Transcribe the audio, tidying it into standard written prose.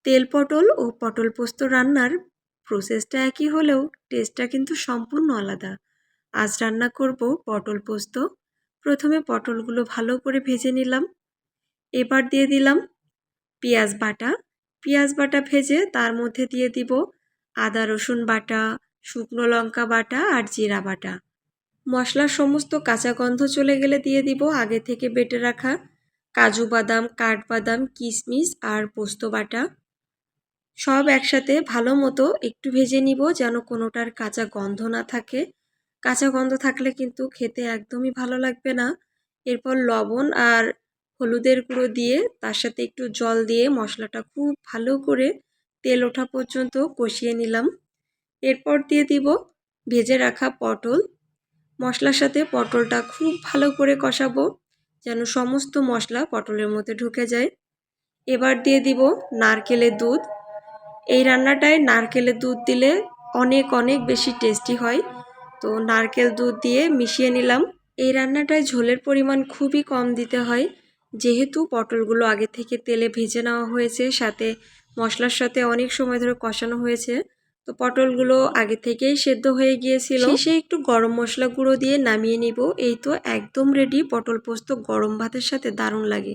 তেল পটল ও পটল পোস্ত রান্নার প্রসেসটা একই হলেও টেস্টটা কিন্তু সম্পূর্ণ আলাদা। আজ রান্না করব পটল পোস্ত। প্রথমে পটলগুলো ভালো করে ভেজে নিলাম। এবার দিয়ে দিলাম পেঁয়াজ বাটা। পেঁয়াজ বাটা ভেজে তার মধ্যে দিয়ে দিব আদা রসুন বাটা, শুকনো লঙ্কা বাটা আর জিরা বাটা। মশলার সমস্ত কাঁচা গন্ধ চলে গেলে দিয়ে দিব আগে থেকে বেটে রাখা কাজু বাদাম, কাঠবাদাম, কিশমিশ আর পোস্ত বাটা। সব একসাথে ভালো মতো একটু ভেজে নিব যেন কোনোটার কাঁচা গন্ধ না থাকে। কাঁচা গন্ধ থাকলে কিন্তু খেতে একদমই ভালো লাগবে না। এরপর লবণ আর হলুদের গুঁড়ো দিয়ে তার সাথে একটু জল দিয়ে মশলাটা খুব ভালো করে তেল ওঠা পর্যন্ত কষিয়ে নিলাম। এরপর দিয়ে দিব ভেজে রাখা পটল। মশলার সাথে পটলটা খুব ভালো করে কষাবো যেন সমস্ত মশলা পটলের মধ্যে ঢুকে যায়। এবার দিয়ে দিব নারকেলের দুধ। এই রান্নাটায় নারকেলের দুধ দিলে অনেক অনেক বেশি টেস্টি হয়। তো নারকেল দুধ দিয়ে মিশিয়ে নিলাম। এই রান্নাটায় ঝোলের পরিমাণ খুবই কম দিতে হয়, যেহেতু পটলগুলো আগে থেকে তেলে ভেজে নেওয়া হয়েছে, সাথে মশলার সাথে অনেক সময় ধরে কষানো হয়েছে। তো পটলগুলো আগে থেকেই সেদ্ধ হয়ে গিয়েছিল। শেষে একটু গরম মশলা গুঁড়ো দিয়ে নামিয়ে নিব। এই তো একদম রেডি পটল পোস্ত। গরম ভাতের সাথে দারুণ লাগে।